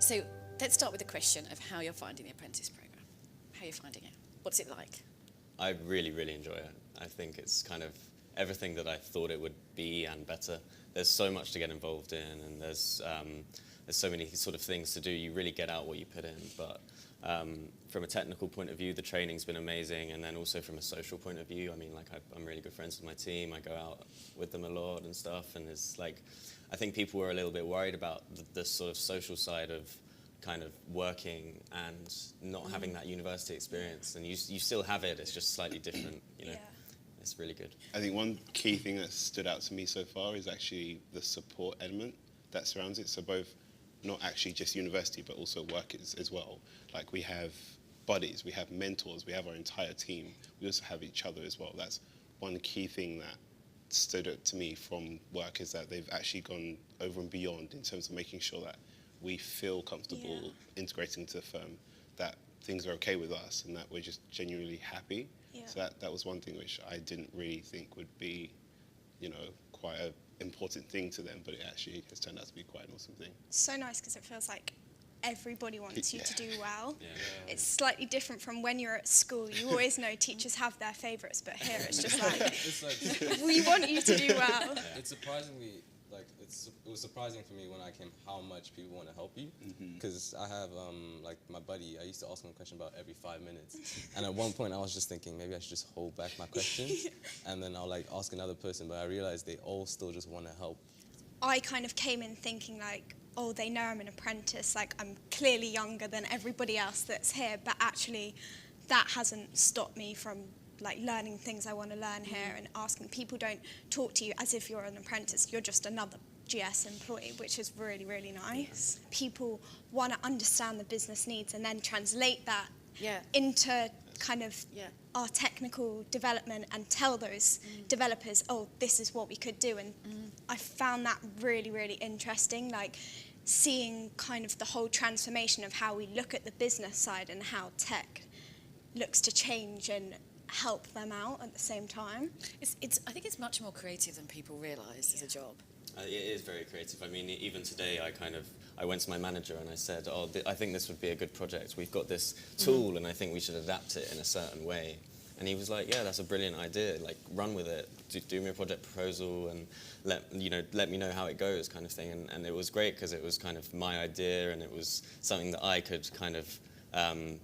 So let's start with the question of how you're finding the apprentice programme. How are you finding it? What's it like? I really, really enjoy it. I think it's kind of everything that I thought it would be and better. There's so much to get involved in, and there's so many sort of things to do. You really get out what you put in, but from a technical point of view, the training's been amazing, and then also from a social point of view, I mean, like I'm really good friends with my team. I go out with them a lot and stuff, and it's like, I think people were a little bit worried about the sort of social side of kind of working and not having that university experience, and you still have it, it's just slightly different, you know. Yeah. It's really good. I think one key thing that stood out to me so far is actually the support element that surrounds it. So both, not actually just university, but also work as well. Like we have buddies, we have mentors, we have our entire team. We also have each other as well. That's one key thing that stood out to me from work, is that they've actually gone over and beyond in terms of making sure that we feel comfortable integrating to the firm, that things are okay with us, and that we're just genuinely happy. Yeah. So that was one thing which I didn't really think would be, you know, quite an important thing to them, but it actually has turned out to be quite an awesome thing. So nice, because it feels like everybody wants you to do well. Yeah. It's slightly different from when you're at school. You always know teachers have their favourites, but here it's just like, we want you to do well. Yeah. It's surprisingly, like, it was surprising for me when I came how much people want to help you. Because I have, like, my buddy, I used to ask him a question about every 5 minutes. And at one point I was just thinking, maybe I should just hold back my questions. And then I'll, like, ask another person, but I realized they all still just want to help. I kind of came in thinking, like, oh, they know I'm an apprentice, like, I'm clearly younger than everybody else that's here, but actually that hasn't stopped me from, like, learning things I want to learn here and asking. People don't talk to you as if you're an apprentice, you're just another GS employee, which is really, really nice. People want to understand the business needs and then translate that into kind of our technical development and tell those developers, oh, this is what we could do. And I found that really, really interesting, like seeing kind of the whole transformation of how we look at the business side and how tech looks to change and help them out at the same time. I think it's much more creative than people realise as a job. It is very creative. I mean, even today I went to my manager and I said, oh, I think this would be a good project. We've got this tool and I think we should adapt it in a certain way. And he was like, yeah, that's a brilliant idea. Like, run with it. Do me a project proposal and let me know how it goes, kind of thing. And it was great because it was kind of my idea and it was something that I could kind of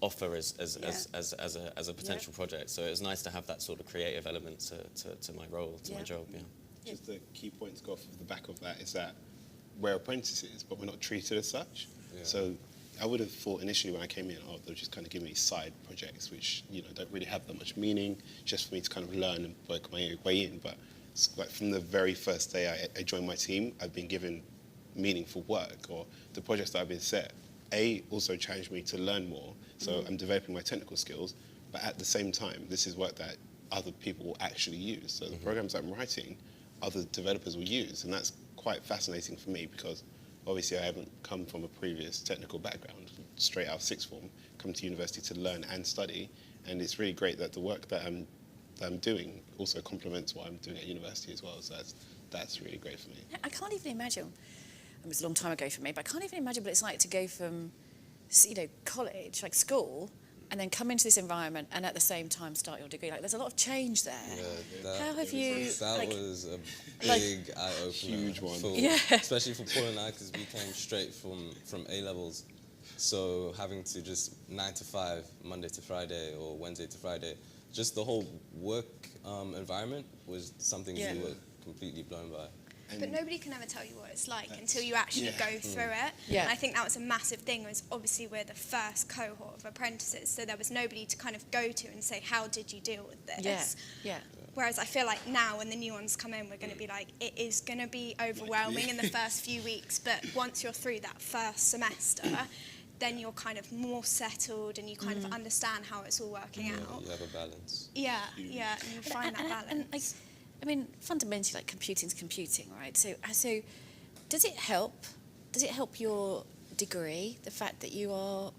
offer as a potential project. So it was nice to have that sort of creative element to my role, to my job. Yeah. Just the key point to go off of the back of that is that we're apprentices, but we're not treated as such. Yeah. So I would have thought initially when I came in, oh, they'll just kind of give me side projects, which, you know, don't really have that much meaning, just for me to kind of learn and work my way in. But it's like from the very first day I joined my team, I've been given meaningful work, or the projects that I've been set, also challenged me to learn more. So I'm developing my technical skills, but at the same time, this is work that other people will actually use. So the programs I'm writing, other developers will use, and that's quite fascinating for me because obviously I haven't come from a previous technical background, straight out of sixth form, come to university to learn and study, and it's really great that the work that I'm doing also complements what I'm doing at university as well, so that's really great for me. I can't even imagine, it was a long time ago for me, but I can't even imagine what it's like to go from, you know, college, like school, and then come into this environment and at the same time start your degree. Like, there's a lot of change there. Yeah, how have you... That was a big eye-opener. Huge one. Especially for Paul and I, because we came straight from A-levels. So having to just 9 to 5, Monday to Friday or Wednesday to Friday, just the whole work environment was something we were completely blown by. But nobody can ever tell you what it's like until you actually go through it. And I think that was a massive thing, was obviously we're the first cohort of apprentices, so there was nobody to kind of go to and say, how did you deal with this? Whereas I feel like now when the new ones come in, we're going to be like, it is going to be overwhelming in the first few weeks, but once you're through that first semester, then you're kind of more settled and you kind of understand how it's all working out. You have a balance. And you find that balance. I mean, fundamentally, like, computing's computing, right? So does it help? Does it help your degree, the fact that you are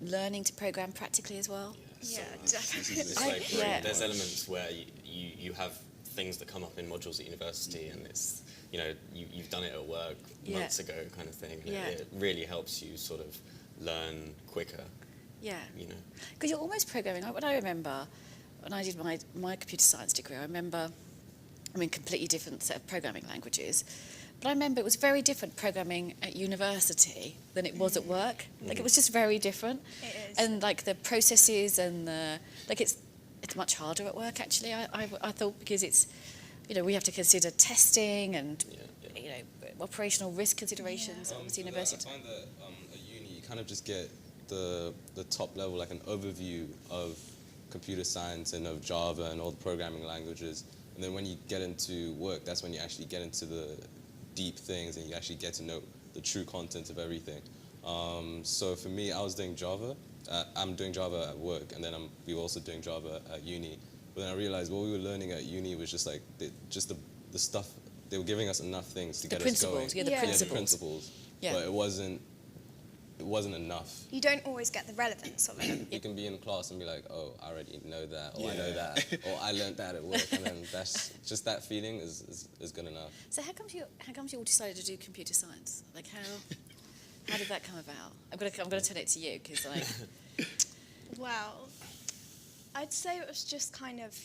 learning to program practically as well? Yeah, definitely. It's like, there's elements where you have things that come up in modules at university, and you've done it at work months ago kind of thing. Yeah. It really helps you sort of learn quicker. Yeah. You know. Because you're almost programming. What I remember when I did my computer science degree, completely different set of programming languages. But I remember it was very different programming at university than it was at work. Like, it was just very different. It is. And, like, the processes and it's much harder at work, actually, I thought, because it's, we have to consider testing and, operational risk considerations. Obviously, university. I find that at uni, you kind of just get the top level, like an overview of computer science and of Java and all the programming languages. And then when you get into work, that's when you actually get into the deep things and you actually get to know the true content of everything. So for me, I was doing Java. I'm doing Java at work, and then we were also doing Java at uni. But then I realized what we were learning at uni was just like the stuff. They were giving us enough things to get us going. The principles. Yeah. But it wasn't enough. You don't always get the relevance of it. You can be in class and be like, oh, I already know that, or I know that, or I learned that at work, and then that's just that feeling is good enough. So how comes you all decided to do computer science? Like, how did that come about? I'm gonna turn it to you, because Well, I'd say it was just kind of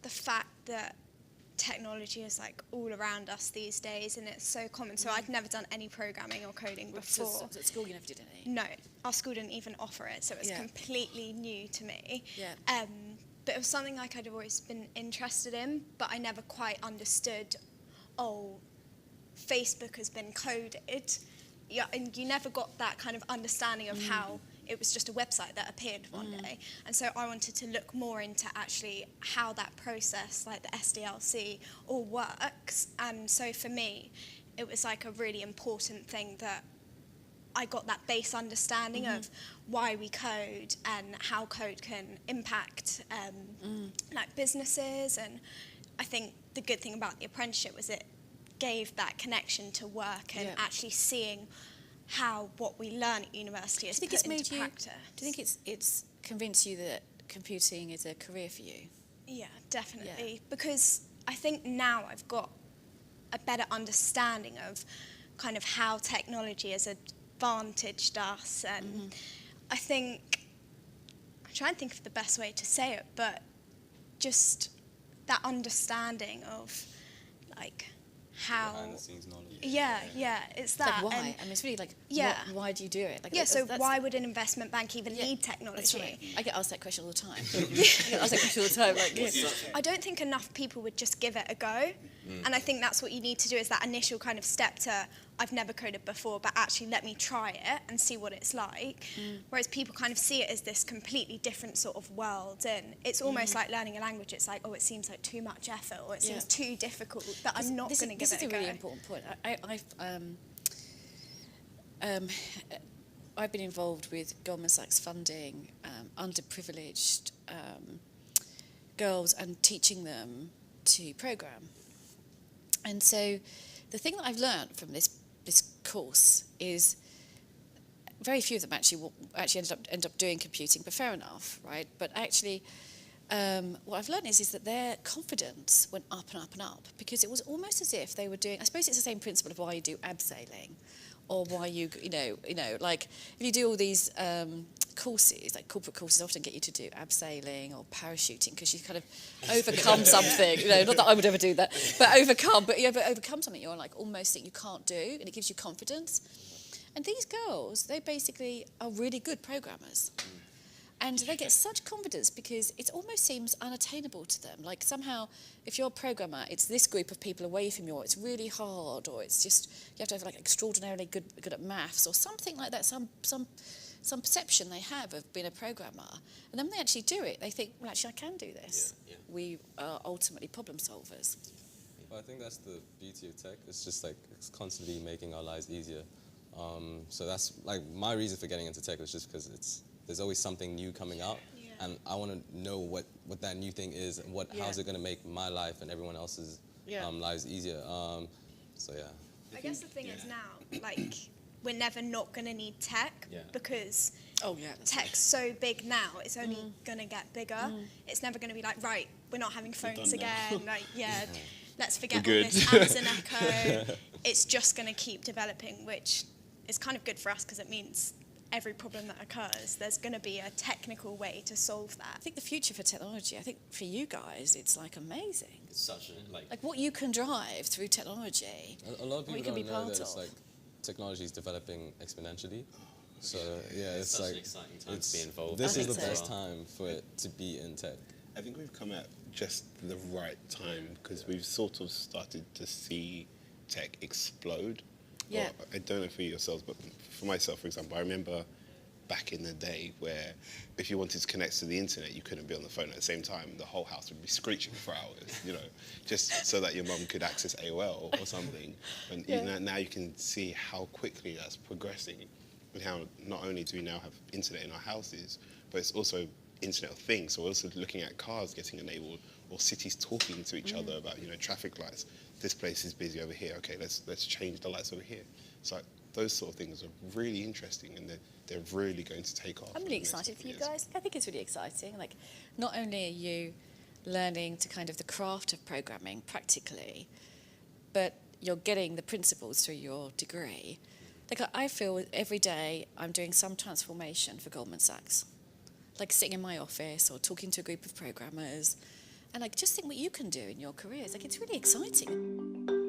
the fact that technology is like all around us these days, and it's so common. So I'd never done any programming or coding before. So at school you never did any? No, our school didn't even offer it, so it was completely new to me. Yeah. But it was something like I'd always been interested in, but I never quite understood, Facebook has been coded. Yeah, and you never got that kind of understanding of how it was just a website that appeared one day. And so I wanted to look more into actually how that process, like the SDLC, all works. And so for me, it was like a really important thing that I got that base understanding of why we code and how code can impact like businesses. And I think the good thing about the apprenticeship was it gave that connection to work and actually seeing how what we learn at university is put into practice. Do you think it's convinced you that computing is a career for you? Yeah, definitely. Because I think now I've got a better understanding of kind of how technology has advantaged us, and I think, I'm trying to think of the best way to say it, but just that understanding of like how behind the scenes knowledge. It's that. Like, why? It's really like, why do you do it? Like, so why would an investment bank even need technology? That's right. I get asked that question all the time. I get asked that question all the time. Like, I don't think enough people would just give it a go. And I think that's what you need to do, is that initial kind of step to, I've never coded before, but actually let me try it and see what it's like. Whereas people kind of see it as this completely different sort of world, and it's almost like learning a language. It's like, it seems like too much effort, or it seems too difficult, that I'm not going to give it a go. This is a really important point. I've been involved with Goldman Sachs funding underprivileged girls and teaching them to program. And so the thing that I've learned from this course is very few of them actually end up doing computing, but fair enough, right? But actually, what I've learned is that their confidence went up and up and up, because it was almost as if they were doing, I suppose it's the same principle of why you do abseiling, or why you like if you do all these courses, like corporate courses often get you to do abseiling or parachuting, because you kind of overcome something, not that I would ever do that, but overcome something you're like almost think you can't do, and it gives you confidence. And these girls, they basically are really good programmers. And they get such confidence because it almost seems unattainable to them. Like somehow, if you're a programmer, it's this group of people away from you, or it's really hard, or it's just, you have to have like extraordinarily good at maths, or something like that, some perception they have of being a programmer. And then when they actually do it, they think, well, actually, I can do this. Yeah. We are ultimately problem solvers. Well, I think that's the beauty of tech. It's just like, it's constantly making our lives easier. So that's like my reason for getting into tech was just because there's always something new coming out, and I want to know what that new thing is, and how's it going to make my life and everyone else's lives easier. I guess the thing is now, like, we're never not going to need tech, because tech's so big now, it's only going to get bigger. It's never going to be like, right, we're not having phones again. let's forget We're all good. this Amazon Echo. It's just going to keep developing, which is kind of good for us because it means every problem that occurs, there's going to be a technical way to solve that. I think the future for technology, I think for you guys, it's like amazing. It's such a, Like what you can drive through technology. A lot of what you people can be don't know part that it's of. like technology is developing exponentially. So yeah, it's it's such like an exciting time to be involved. This I is the think so. best time for it to be in tech. I think we've come at just the right time because we've sort of started to see tech explode. Yeah. Or, I don't know for yourselves, but for myself, for example, I remember back in the day where if you wanted to connect to the internet, you couldn't be on the phone at the same time. The whole house would be screeching for hours, you know, just so that your mum could access AOL or something. And you know, now you can see how quickly that's progressing and how not only do we now have internet in our houses, but it's also Internet of Things. So we're also looking at cars getting enabled or cities talking to each other about, you know, traffic lights. This place is busy over here. Okay, let's change the lights over here. So those sort of things are really interesting and they're really going to take off. I'm really excited for you guys. I think it's really exciting. Like, not only are you learning to kind of the craft of programming practically, but you're getting the principles through your degree. Like, I feel every day I'm doing some transformation for Goldman Sachs. Like sitting in my office or talking to a group of programmers and like just think what you can do in your careers. Like, it's really exciting.